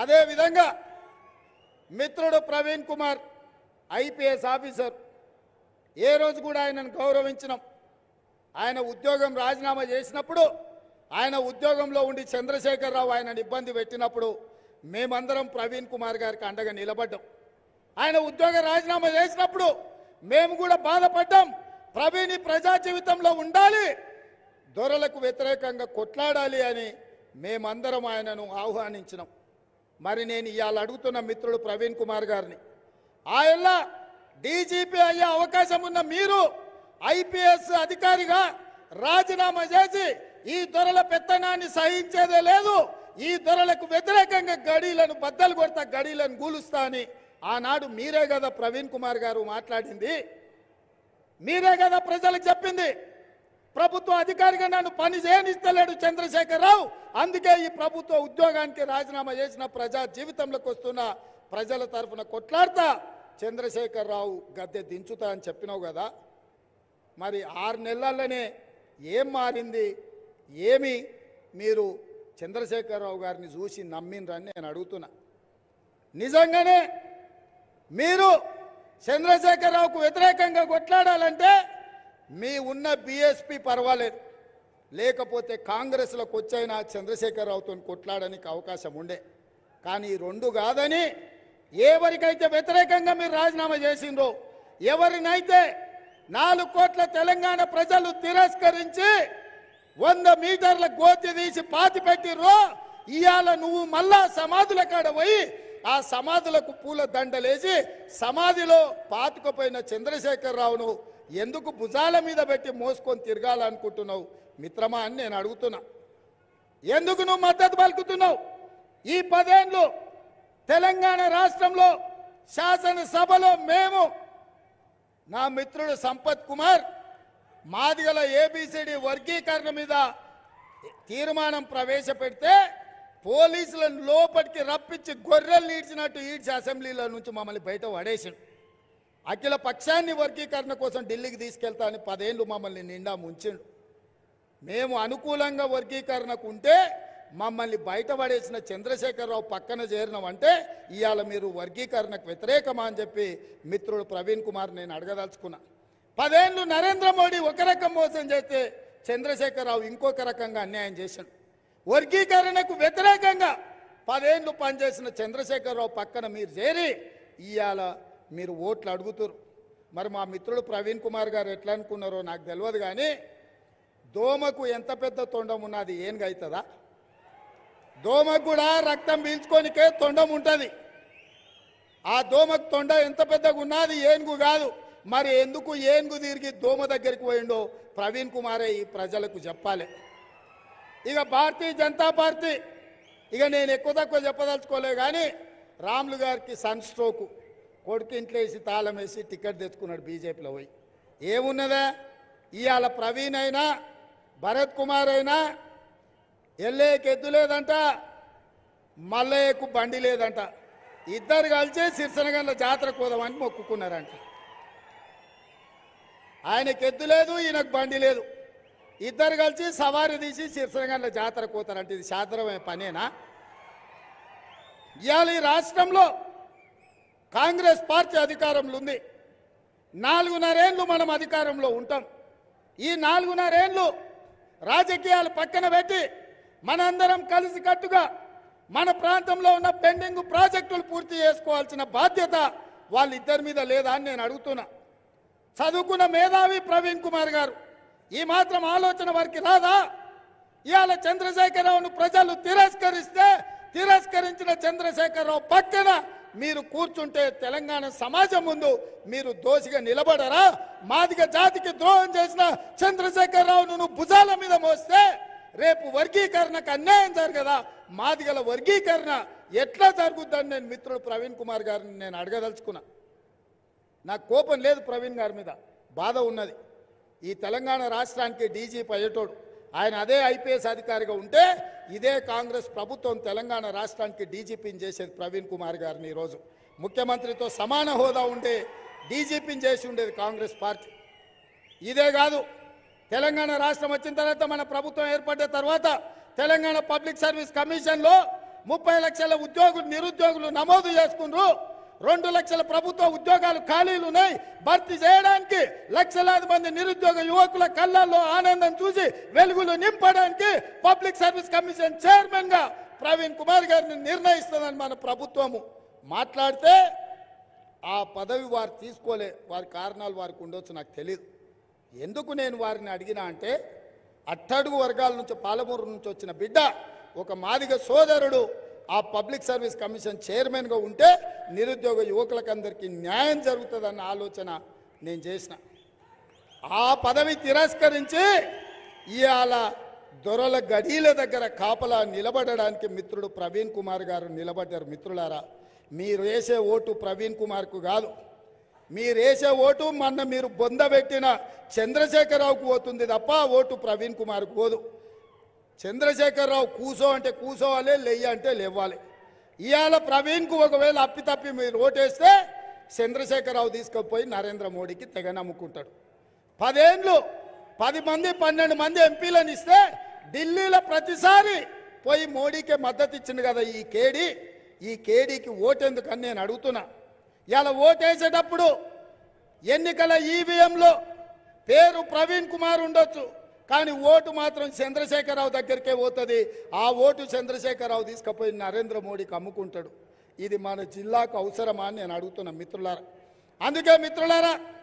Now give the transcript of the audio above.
అదే విధంగా మిత్రుడు ప్రవీణ్ కుమార్ ఐపీఎస్ ఆఫీసర్, ఏ రోజు కూడా ఆయనను గౌరవించినాం. ఆయన ఉద్యోగం రాజీనామా చేసినప్పుడు, ఆయన ఉద్యోగంలో ఉండి చంద్రశేఖరరావు ఆయనను ఇబ్బంది పెట్టినప్పుడు మేమందరం ప్రవీణ్ కుమార్ గారికి అండగా నిలబడ్డాం. ఆయన ఉద్యోగ రాజీనామా చేసినప్పుడు మేము కూడా బాధపడ్డాం. ప్రవీణ్ ప్రజా జీవితంలో ఉండాలి, దొరలకు వ్యతిరేకంగా కొట్లాడాలి అని మేమందరం ఆయనను ఆహ్వానించినాం. మరి నేను ఇవాళ అడుగుతున్న మిత్రుడు ప్రవీణ్ కుమార్ గారిని, ఆయన డీజీపీ అయ్యే అవకాశం ఉన్న మీరు ఐపీఎస్ అధికారిగా రాజీనామా చేసి ఈ దొరల పెత్తనాన్ని సహించేదే లేదు, ఈ దొరలకు వ్యతిరేకంగా గడీలను బద్దలు కొడతా, గడీలను గూలుస్తా అని ఆనాడు మీరే కదా ప్రవీణ్ కుమార్ గారు మాట్లాడింది, మీరే కదా ప్రజలకు చెప్పింది. ప్రభుత్వ అధికారిగా నన్ను పని చేయనిస్తలేడు చంద్రశేఖరరావు, అందుకే ఈ ప్రభుత్వ ఉద్యోగానికి రాజీనామా చేసిన ప్రజా జీవితంలోకి వస్తున్న ప్రజల తరఫున కొట్లాడతా చంద్రశేఖరరావు గద్దె దించుతా అని చెప్పినావు కదా. మరి 6 నెలల్లోనే ఏం మారింది? ఏమి మీరు చంద్రశేఖరరావు గారిని చూసి నమ్మినరని నేను అడుగుతున్నా. నిజంగానే మీరు చంద్రశేఖరరావుకు వ్యతిరేకంగా కొట్లాడాలంటే మీ ఉన్న బీఎస్పీ పర్వాలేదు, లేకపోతే కాంగ్రెస్లోకి వచ్చైనా చంద్రశేఖరరావుతో కొట్లాడడానికి అవకాశం ఉండే. కానీ ఈ 2 కాదని ఎవరికైతే వ్యతిరేకంగా మీరు రాజీనామా చేసిండ్రో, ఎవరినైతే 4 కోట్ల తెలంగాణ ప్రజలు తిరస్కరించి 100 మీటర్ల గోతి తీసి పాతి పెట్టిర్రో, ఇవాళ నువ్వు మళ్ళా సమాధుల కాడ పోయి ఆ సమాధులకు పూల దండలేసి సమాధిలో పాతుకుపోయిన చంద్రశేఖరరావును ఎందుకు భుజాల మీద పెట్టి మోసుకొని తిరగాలనుకుంటున్నావు మిత్రమా అని నేను అడుగుతున్నా. ఎందుకు నువ్వు మద్దతు పలుకుతున్నావు? ఈ 10 ఏళ్ళు తెలంగాణ రాష్ట్రంలో శాసనసభలో మేము, నా మిత్రుడు సంపత్ కుమార్, మాదిగల ఏబిసిడి వర్గీకరణ మీద తీర్మానం ప్రవేశపెడితే పోలీసులను లోపలికి రప్పించి గొర్రెలు ఈడ్చినట్టు ఈడ్చి అసెంబ్లీలో నుంచి మమ్మల్ని బయట పడేసిండు. అఖిల పక్షాన్ని వర్గీకరణ కోసం ఢిల్లీకి తీసుకెళ్తా అని 10 ఏళ్ళు మమ్మల్ని నిండా ముంచిండు. మేము అనుకూలంగా వర్గీకరణకు ఉంటే మమ్మల్ని బయట పడేసిన చంద్రశేఖరరావు పక్కన చేరినామంటే ఇవాళ మీరు వర్గీకరణకు వ్యతిరేకమా అని చెప్పి మిత్రుడు ప్రవీణ్ కుమార్ నేను అడగదలుచుకున్నా. 10 ఏళ్ళు నరేంద్ర మోడీ ఒక రకం మోసం చేస్తే చంద్రశేఖరరావు ఇంకొక రకంగా అన్యాయం చేశాడు. వర్గీకరణకు వ్యతిరేకంగా 10 ఏళ్ళు పనిచేసిన చంద్రశేఖరరావు పక్కన మీరు చేరి ఇవాళ మీరు ఓట్లు అడుగుతారు. మరి మా మిత్రుడు ప్రవీణ్ కుమార్ గారు ఎట్లా అనుకున్నారో నాకు తెలియదు, కానీ దోమకు ఎంత పెద్ద తొండం ఉన్నది ఏనుగు అవుతుందా? దోమకు కూడా రక్తం పీల్చుకోనికే తొండం ఉంటుంది. ఆ దోమకు తొండ ఎంత పెద్దగా ఉన్నది, ఏనుగు కాదు. మరి ఎందుకు ఏనుగు తిరిగి దోమ దగ్గరికి పోయిండో ప్రవీణ్ కుమారే ఈ ప్రజలకు చెప్పాలి. ఇక భారతీయ జనతా పార్టీ, ఇక నేను ఎక్కువ తక్కువ చెప్పదలుచుకోలే, కానీ రాములు గారికి సన్ స్ట్రోకు, కొడుకు ఇంట్లో వేసి తాళం వేసి టికెట్ తెచ్చుకున్నాడు బీజేపీలో పోయి. ఏమున్నదా ఇవాళ ప్రవీణ్ అయినా భరత్ కుమార్ అయినా ఎల్లేకి ఎద్దు లేదంట, మల్లయ్యకు బండి లేదంట, ఇద్దరు కలిసి సిరిసనగండ్ల జాతరకు పోదామని మొక్కుకున్నారంట. ఆయనకు ఎద్దు లేదు, ఈయనకు బండి లేదు, ఇద్దరు కలిసి సవారి తీసి సిరిసనగండ్ల జాతరకు పోతారంటే ఇది శాస్త్రమైన పనేనా? ఇవాళ ఈ రాష్ట్రంలో కాంగ్రెస్ పార్టీ అధికారంలో ఉంది. 4.5 ఏళ్ళు మనం అధికారంలో ఉంటాం. ఈ 4.5 ఏళ్ళు రాజకీయాలు పక్కన పెట్టి మనందరం కలిసికట్టుగా మన ప్రాంతంలో ఉన్న పెండింగ్ ప్రాజెక్టులు పూర్తి చేసుకోవాల్సిన బాధ్యత వాళ్ళిద్దరి మీద లేదా అని నేను అడుగుతున్నా. చదువుకున్న మేధావి ప్రవీణ్ కుమార్ గారు, ఈ మాత్రం ఆలోచన వారికి రాదా? ఇవాళ చంద్రశేఖరరావును ప్రజలు తిరస్కరిస్తే తిరస్కరించిన చంద్రశేఖరరావు పక్కన మీరు కూర్చుంటే తెలంగాణ సమాజం ముందు మీరు దోషిగా నిలబడరా? మాదిగ జాతికి ద్రోహం చేసిన చంద్రశేఖరరావును నువ్వు భుజాల మీద మోస్తే రేపు వర్గీకరణకు అన్యాయం జరగదా? మాదిగల వర్గీకరణ ఎట్లా జరుగుద్దని నేను మిత్రుడు ప్రవీణ్ కుమార్ గారిని నేను అడగదలుచుకున్నా. నాకు కోపం లేదు ప్రవీణ్ గారి మీద, బాధ ఉన్నది. ఈ తెలంగాణ రాష్ట్రానికి డీజీపీ అయ్యేటోడు ఆయన అదే ఐపీఎస్ అధికారిగా ఉంటే ఇదే కాంగ్రెస్ ప్రభుత్వం తెలంగాణ రాష్ట్రానికి డీజీపీని చేసేది ప్రవీణ్ కుమార్ గారిని. ఈరోజు ముఖ్యమంత్రితో సమాన హోదా ఉంటే డీజీపీని చేసి ఉండేది కాంగ్రెస్ పార్టీ. ఇదే కాదు, తెలంగాణ రాష్ట్రం వచ్చిన తర్వాత మన ప్రభుత్వం ఏర్పడిన తర్వాత తెలంగాణ పబ్లిక్ సర్వీస్ కమిషన్లో 30 లక్షల నిరుద్యోగులు నమోదు చేసుకున్నారు. 2 లక్షల ప్రభుత్వ ఉద్యోగాలు ఖాళీలు ఉన్నాయి. భర్తీ చేయడానికి లక్షలాది మంది నిరుద్యోగ యువకుల కళ్ళల్లో ఆనందం చూసి వెలుగులు నింపడానికి పబ్లిక్ సర్వీస్ కమిషన్ చైర్మన్ గా ప్రవీణ్ కుమార్ గారిని నిర్ణయిస్తుందని మన ప్రభుత్వము మాట్లాడితే ఆ పదవి వారు తీసుకోలే. వారి కారణాలు వారికి ఉండొచ్చు, నాకు తెలియదు. ఎందుకు నేను వారిని అడిగినా అంటే అట్టడుగు వర్గాల నుంచి పాలమూరు నుంచి వచ్చిన బిడ్డ, ఒక మాదిగ సోదరుడు ఆ పబ్లిక్ సర్వీస్ కమిషన్ చైర్మన్గా ఉంటే నిరుద్యోగ యువకులకందరికీ న్యాయం జరుగుతుందన్న ఆలోచన నేను చేసిన. ఆ పదవి తిరస్కరించి ఇవాళ దొరల గడీల దగ్గర కాపలా నిలబడడానికి మిత్రుడు ప్రవీణ్ కుమార్ గారు నిలబడ్డారు. మిత్రులారా, మీరు వేసే ఓటు ప్రవీణ్ కుమార్కు కాదు, మీరు వేసే ఓటు మొన్న మీరు బొందబెట్టిన చంద్రశేఖరరావుకు పోతుంది తప్ప ఓటు ప్రవీణ్ కుమార్కు పోదు. చంద్రశేఖరరావు కూసో అంటే కూసోవాలి, లెయ్య అంటే లేవాలి. ఇవాళ ప్రవీణ్కు ఒకవేళ అప్పితప్పి మీరు ఓటేస్తే చంద్రశేఖరరావు తీసుకుపోయి నరేంద్ర మోడీకి తెగ నమ్ముకుంటాడు. 10 ఏళ్ళు 10 మంది 12 మంది ఎంపీలను ఇస్తే ఢిల్లీలో ప్రతిసారి పోయి మోడీకే మద్దతు ఇచ్చింది కదా ఈ కేడీకి ఓటెందుకని నేను అడుగుతున్నా. ఇలా ఓటేసేటప్పుడు ఎన్నికల ఈవీఎంలో పేరు ప్రవీణ్ కుమార్ ఉండొచ్చు, కానీ ఓటు మాత్రం చంద్రశేఖరరావు దగ్గరికే పోతుంది. ఆ ఓటు చంద్రశేఖరరావు తీసుకుపోయి నరేంద్ర మోడీకి అమ్ముకుంటాడు. ఇది మన జిల్లాకు అవసరమా అని నేను అడుగుతున్నా మిత్రులారా. అందుకే మిత్రులారా,